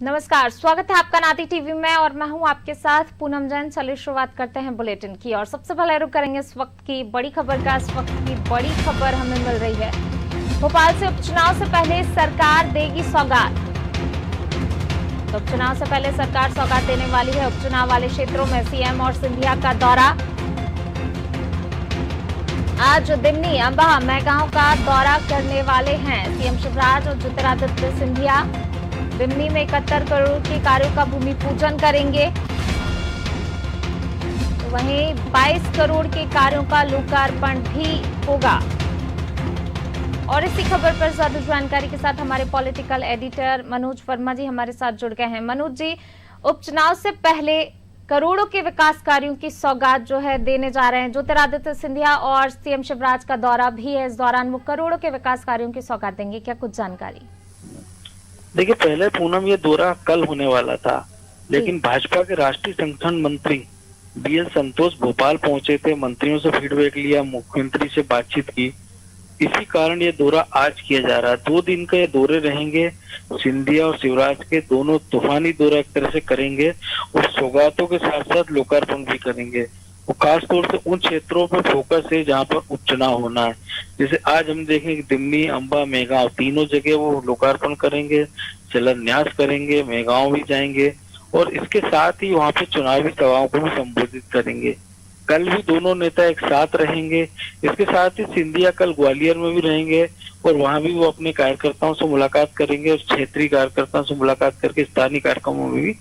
नमस्कार, स्वागत है आपका नाती टीवी में और मैं हूं आपके साथ पूनम जैन। चलिए शुरुआत करते हैं बुलेटिन की और सबसे पहले रुक करेंगे इस वक्त की बड़ी खबर का। इस वक्त की बड़ी खबर हमें मिल रही है भोपाल से। उपचुनाव से पहले सरकार देगी सौगात। तो उपचुनाव से पहले सरकार सौगात देने वाली है। उपचुनाव वाले क्षेत्रों में सीएम और सिंधिया का दौरा। आज दिमनी, अंबा, मैगांव का दौरा करने वाले हैं सीएम शिवराज और ज्योतिरादित्य सिंधिया। दिमनी में 71 करोड़ के कार्यों का भूमि पूजन करेंगे। तो वहीं 22 करोड़ के कार्यों का लोकार्पण भी होगा। और इसी खबर पर ज्यादा जानकारी के साथ हमारे पॉलिटिकल एडिटर मनोज वर्मा जी हमारे साथ जुड़ गए हैं। मनोज जी, उपचुनाव से पहले करोड़ों के विकास कार्यों की सौगात जो है देने जा रहे हैं ज्योतिरादित्य सिंधिया और सीएम शिवराज का दौरा भी है। इस दौरान वो करोड़ों के विकास कार्यों की सौगात देंगे, क्या कुछ जानकारी? देखिए, पहले पूनम ये दौरा कल होने वाला था, लेकिन भाजपा के राष्ट्रीय संगठन मंत्री बीएल संतोष भोपाल पहुंचे थे, मंत्रियों से फीडबैक लिया, मुख्यमंत्री से बातचीत की। इसी कारण ये दौरा आज किया जा रहा है। 2 दिन का ये दौरे रहेंगे। सिंधिया और शिवराज के दोनों तूफानी दौरा एक तरह से करेंगे और सौगातों के साथ साथ लोकार्पण भी करेंगे। वो खास तौर से उन क्षेत्रों पर फोकस है जहां पर उपचुनाव होना है। जैसे आज हम देखें कि दिमनी, अंबा, मैगांव तीनों जगह वो लोकार्पण करेंगे, शिलान्यास करेंगे, मैगांव भी जाएंगे और इसके साथ ही वहां पे चुनावी सभाओं को भी संबोधित करेंगे। कल भी दोनों नेता एक साथ रहेंगे। इसके साथ ही सिंधिया कल ग्वालियर में भी रहेंगे और वहां भी वो अपने कार्यकर्ताओं से मुलाकात करेंगे और क्षेत्रीय कार्यकर्ताओं से मुलाकात करके स्थानीय कार्यक्रमों में भी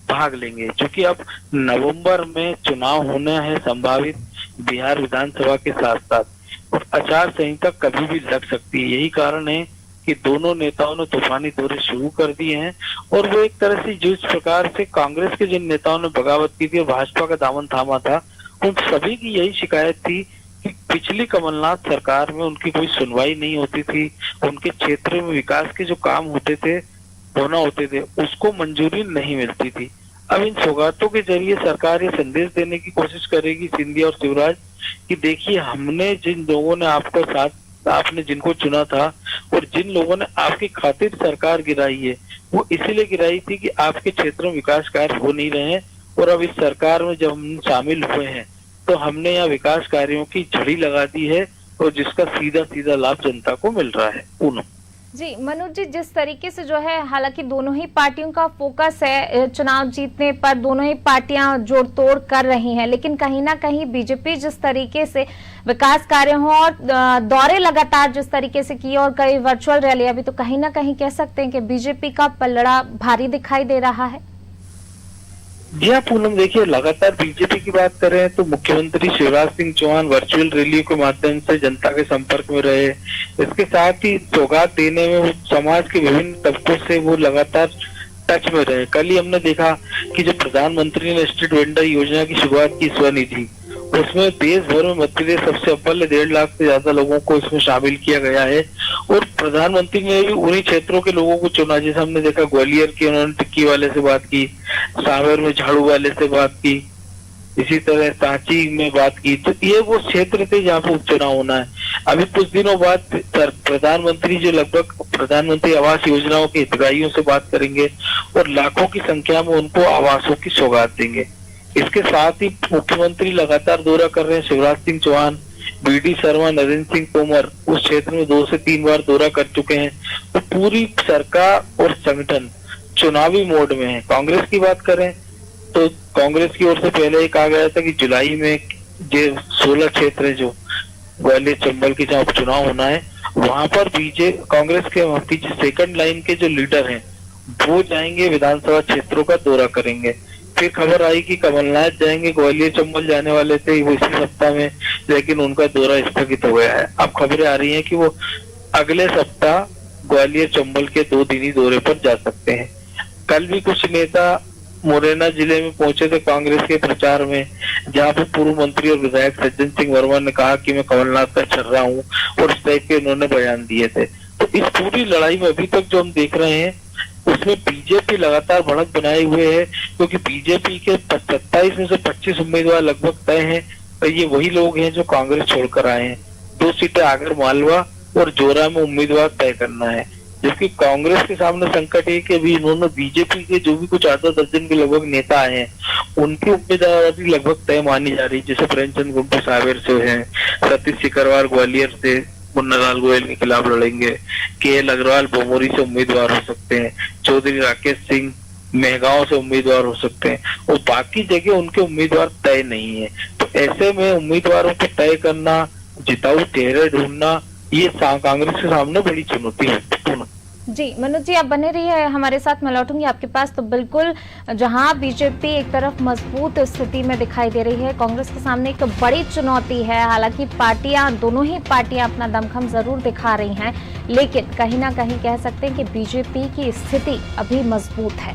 भाग लेंगे। क्योंकि अब नवंबर में चुनाव होना है संभावित बिहार विधानसभा के साथ साथ और आचार संहिता कभी भी लग सकती है। यही कारण है कि दोनों नेताओं ने तूफानी दौरे शुरू कर दिए हैं और वो एक तरह से जिस प्रकार से कांग्रेस के जिन नेताओं ने बगावत की थी और भाजपा का दामन थामा था, उन सभी की यही शिकायत थी कि पिछली कमलनाथ सरकार में उनकी कोई सुनवाई नहीं होती थी। उनके क्षेत्र में विकास के जो काम होते थे, उसको मंजूरी नहीं मिलती थी। अब इन सौगातों के जरिए सरकार ये संदेश देने की कोशिश करेगी सिंधिया और शिवराज कि देखिए, हमने जिन लोगों ने आपका साथ, आपने जिनको चुना था और जिन लोगों ने आपकी खातिर सरकार गिराई है, वो इसीलिए गिराई थी कि आपके क्षेत्र में विकास कार्य हो नहीं रहे हैं और अब इस सरकार में जब हम शामिल हुए हैं तो हमने यहाँ विकास कार्यों की झड़ी लगा दी है और जिसका सीधा सीधा लाभ जनता को मिल रहा है। पूनम जी, मनोज जी, जिस तरीके से जो है, हालांकि दोनों ही पार्टियों का फोकस है चुनाव जीतने पर, दोनों ही पार्टियां जोड़ तोड़ कर रही हैं, लेकिन कहीं ना कहीं बीजेपी जिस तरीके से विकास कार्य हो और दौरे लगातार जिस तरीके से किए और कई वर्चुअल रैलियां भी, तो कहीं ना कहीं कह सकते हैं कि बीजेपी का पलड़ा भारी दिखाई दे रहा है। जी हाँ पूनम, देखिए, लगातार बीजेपी की बात करें तो मुख्यमंत्री शिवराज सिंह चौहान वर्चुअल रैलियों के माध्यम से जनता के संपर्क में रहे। इसके साथ ही सौगात देने में वो समाज के विभिन्न तबकों से वो लगातार टच में रहे। कल ही हमने देखा कि जो प्रधानमंत्री ने स्ट्रीट वेंडर योजना की शुरुआत की, स्वनिधि, उसमें देश भर में मध्य प्रदेश सबसे अव्वल 1.5 लाख से ज्यादा लोगों को इसमें शामिल किया गया है और प्रधानमंत्री ने भी उन्हीं क्षेत्रों के लोगों को चुना। जैसे हमने देखा ग्वालियर की, उन्होंने टिक्की वाले से बात की, सांवेर में झाड़ू वाले से बात की, इसी तरह सांची में बात की। तो ये वो क्षेत्र थे जहाँ पे उपचुनाव होना है। अभी कुछ दिनों बाद प्रधानमंत्री जो लगभग प्रधानमंत्री आवास योजनाओं के हितग्राहियों से बात करेंगे और लाखों की संख्या में उनको आवासों की सौगात देंगे। इसके साथ ही मुख्यमंत्री लगातार दौरा कर रहे हैं। शिवराज सिंह चौहान, बीडी शर्मा, नरेंद्र सिंह तोमर उस क्षेत्र में 2 से 3 बार दौरा कर चुके हैं। तो पूरी सरकार और संगठन चुनावी मोड में है। कांग्रेस की बात करें तो कांग्रेस की ओर से पहले ही कहा गया था कि जुलाई में जो 16 क्षेत्र है जो ग्वालियर चंबल के जहाँ उपचुनाव होना है, वहां पर कांग्रेस के सेकंड लाइन के जो लीडर हैं वो जाएंगे, विधानसभा क्षेत्रों का दौरा करेंगे। फिर खबर आई कि कमलनाथ जाएंगे, ग्वालियर चंबल जाने वाले थे वो इसी सप्ताह में, लेकिन उनका दौरा स्थगित हो गया है। अब खबरें आ रही हैं कि वो अगले सप्ताह ग्वालियर चंबल के 2 दिनी दौरे पर जा सकते हैं। कल भी कुछ नेता मुरैना जिले में पहुंचे थे कांग्रेस के प्रचार में, जहां पर पूर्व मंत्री और विधायक सज्जन सिंह वर्मा ने कहा कि मैं कमलनाथ का छर्रा हूं और इस टाइप के उन्होंने बयान दिए थे। तो इस पूरी लड़ाई में अभी तक जो हम देख रहे हैं उसमें बीजेपी लगातार बढ़त बनाए हुए है, क्योंकि बीजेपी के 27 में से 25 उम्मीदवार लगभग तय हैं। तो ये वही लोग हैं जो कांग्रेस छोड़कर आए हैं। 2 सीटें आगर मालवा और जोरा में उम्मीदवार तय करना है। जबकि कांग्रेस के सामने संकट है कि अभी इन्होंने बीजेपी के जो भी कुछ आधा दर्जन के लगभग नेता हैं, उनकी उम्मीदवारी लगभग तय मानी जा रही है। जैसे प्रेमचंद गुड्डू सावेर से हैं, सतीश सिकरवार ग्वालियर से मुन्नालाल गोयल के खिलाफ लड़ेंगे, KL अग्रवाल भमोरी से उम्मीदवार हो सकते हैं, चौधरी राकेश सिंह मेहगांव से उम्मीदवार हो सकते हैं, और बाकी जगह उनके उम्मीदवार तय नहीं है। तो ऐसे में उम्मीदवारों को तय करना, जिताऊ चेहरे ढूंढना, ये कांग्रेस के सामने बड़ी चुनौती है। जी मनोज जी, आप बने रहिए हमारे साथ, मैं लौटूंगी आपके पास। तो बिल्कुल जहां बीजेपी एक तरफ मजबूत स्थिति में दिखाई दे रही है, कांग्रेस के सामने एक बड़ी चुनौती है। हालांकि दोनों ही पार्टियां अपना दमखम जरूर दिखा रही हैं, लेकिन कहीं ना कहीं कह सकते हैं कि बीजेपी की स्थिति अभी मजबूत है।